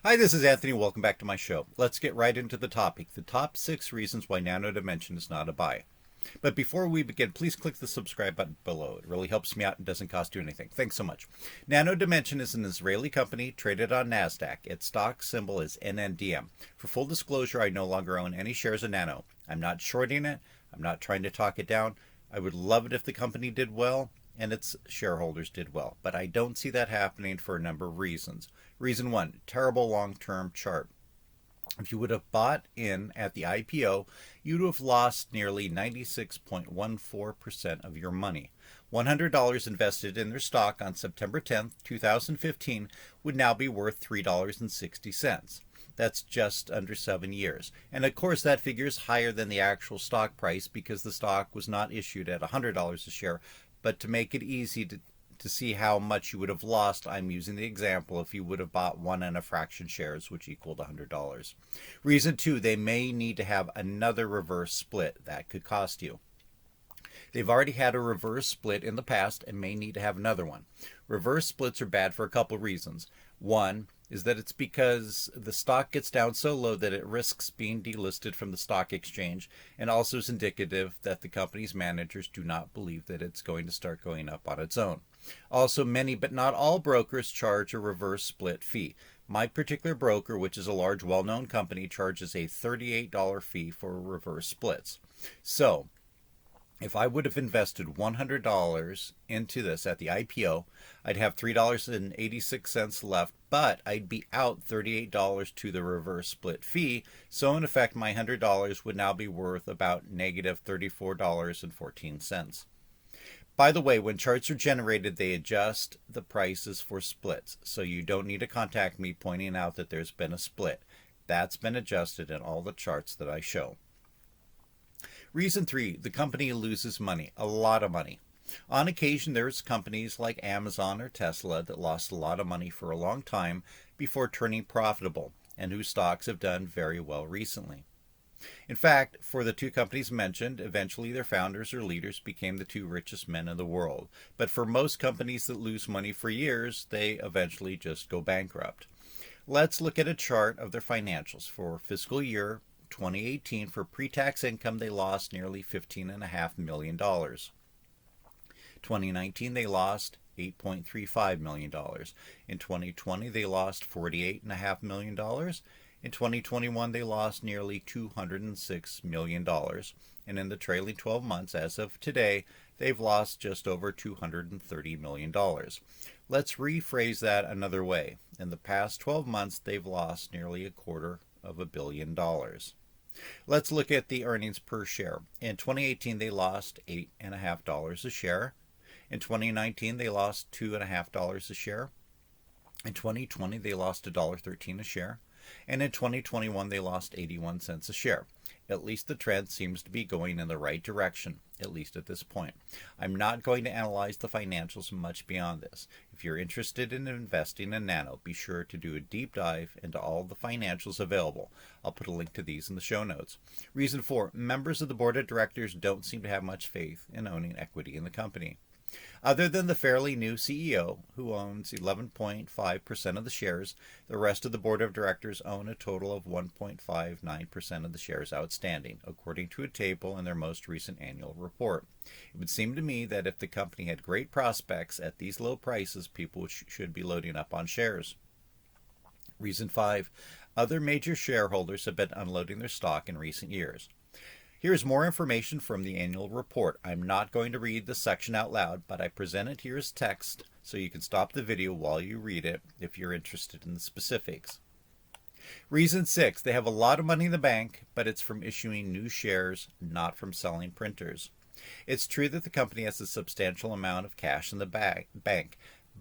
Hi, this is Anthony. Welcome back to my show. Let's get right into the topic, the top 6 reasons why Nano Dimension is not a buy. But before we begin, please click the subscribe button below. It really helps me out and doesn't cost you anything. Thanks so much. Nano Dimension is an Israeli company traded on NASDAQ. Its stock symbol is NNDM. For full disclosure, I no longer own any shares of Nano. I'm not shorting it. I'm not trying to talk it down. I would love it if the company did well and its shareholders did well, but I don't see that happening for a number of reasons. Reason 1, terrible long-term chart. If you would have bought in at the IPO, you'd have lost nearly 96.14% of your money. $100 invested in their stock on September 10th, 2015 would now be worth $3.60. That's just under 7 years. And of course, that figure is higher than the actual stock price because the stock was not issued at $100 a share. But to make it easy to see how much you would have lost, I'm using the example if you would have bought 1 and a fraction shares, which equaled $100. Reason 2, they may need to have another reverse split. That could cost you. They've already had a reverse split in the past and may need to have another one. Reverse splits are bad for a couple of reasons. One is that it's because the stock gets down so low that it risks being delisted from the stock exchange, and also is indicative that the company's managers do not believe that it's going to start going up on its own. Also, many but not all brokers charge a reverse split fee. My particular broker, which is a large well-known company, charges a $38 fee for reverse splits. So, if I would have invested $100 into this at the IPO, I'd have $3.86 left, but I'd be out $38 to the reverse split fee. So in effect, my $100 would now be worth about negative $34.14. By the way, when charts are generated, they adjust the prices for splits. So you don't need to contact me pointing out that there's been a split. That's been adjusted in all the charts that I show. Reason 3, the company loses money, a lot of money. On occasion, there's companies like Amazon or Tesla that lost a lot of money for a long time before turning profitable, and whose stocks have done very well recently. In fact, for the 2 companies mentioned, eventually their founders or leaders became the 2 richest men in the world. But for most companies that lose money for years, they eventually just go bankrupt. Let's look at a chart of their financials for fiscal year 2018. For pre-tax income, they lost nearly $15.5 million. 2019, they lost $8.35 million. In 2020, they lost $48.5 million. In 2021, they lost nearly $206 million. And in the trailing 12 months, as of today, they've lost just over $230 million. Let's rephrase that another way. In the past 12 months, they've lost nearly $250 million. Let's look at the earnings per share. In 2018, they lost $8.50 a share. In 2019, they lost $2.50 a share. In 2020, they lost $1.13 a share. And in 2021, they lost 81 cents a share. At least the trend seems to be going in the right direction, at least at this point. I'm not going to analyze the financials much beyond this. If you're interested in investing in Nano, be sure to do a deep dive into all the financials available. I'll put a link to these in the show notes. Reason 4, members of the board of directors don't seem to have much faith in owning equity in the company. Other than the fairly new CEO, who owns 11.5% of the shares, the rest of the board of directors own a total of 1.59% of the shares outstanding, according to a table in their most recent annual report. It would seem to me that if the company had great prospects at these low prices, people should be loading up on shares. Reason 5, other major shareholders have been unloading their stock in recent years. Here's more information from the annual report. I'm not going to read the section out loud, but I present it here as text so you can stop the video while you read it if you're interested in the specifics. Reason 6, they have a lot of money in the bank, but it's from issuing new shares, not from selling printers. It's true that the company has a substantial amount of cash in the bank,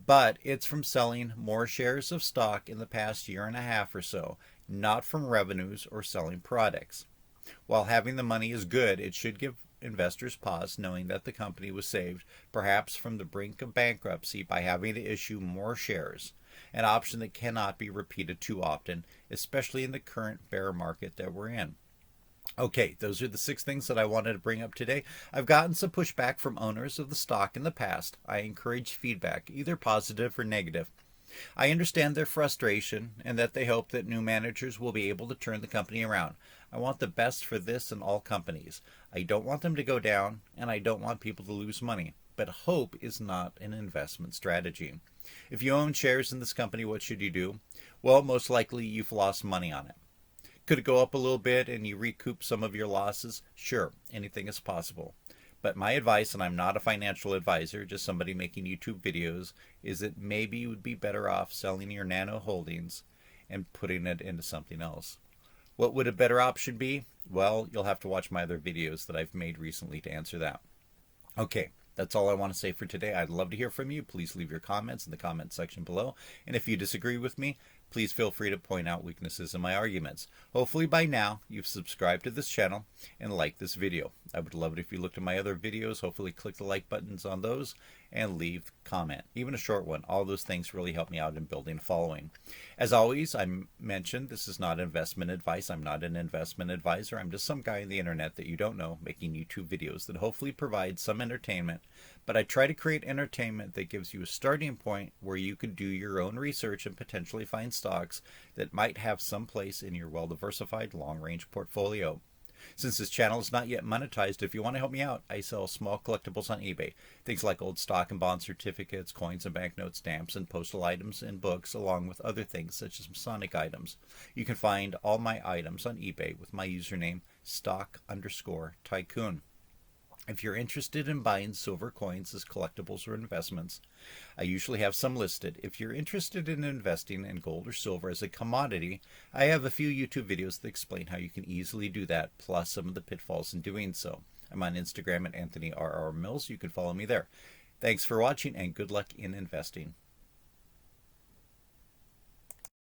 but it's from selling more shares of stock in the past year and a half or so, not from revenues or selling products. While having the money is good, it should give investors pause knowing that the company was saved, perhaps from the brink of bankruptcy, by having to issue more shares, an option that cannot be repeated too often, especially in the current bear market that we're in. Okay, those are the 6 things that I wanted to bring up today. I've gotten some pushback from owners of the stock in the past. I encourage feedback, either positive or negative. I understand their frustration and that they hope that new managers will be able to turn the company around. I want the best for this and all companies. I don't want them to go down, and I don't want people to lose money. But hope is not an investment strategy. If you own shares in this company, what should you do? Well, most likely you've lost money on it. Could it go up a little bit and you recoup some of your losses? Sure, anything is possible. But my advice, and I'm not a financial advisor, just somebody making YouTube videos, is that maybe you would be better off selling your Nano holdings and putting it into something else. What would a better option be? Well, you'll have to watch my other videos that I've made recently to answer that. Okay, that's all I want to say for today. I'd love to hear from you. Please leave your comments in the comment section below. And if you disagree with me, please feel free to point out weaknesses in my arguments. Hopefully by now you've subscribed to this channel and liked this video. I would love it if you looked at my other videos. Hopefully click the like buttons on those and leave a comment, even a short one. All those things really help me out in building a following. As always, I mentioned this is not investment advice. I'm not an investment advisor. I'm just some guy on the internet that you don't know making YouTube videos that hopefully provide some entertainment. But I try to create entertainment that gives you a starting point where you could do your own research and potentially find stocks that might have some place in your well-diversified long-range portfolio. Since this channel is not yet monetized, if you want to help me out, I sell small collectibles on eBay. Things like old stock and bond certificates, coins and banknotes, stamps and postal items, and books, along with other things such as Masonic items. You can find all my items on eBay with my username, stock_tycoon. If you're interested in buying silver coins as collectibles or investments, I usually have some listed. If you're interested in investing in gold or silver as a commodity, I have a few YouTube videos that explain how you can easily do that, plus some of the pitfalls in doing so. I'm on Instagram at AnthonyRR Mills. You can follow me there. Thanks for watching and good luck in investing.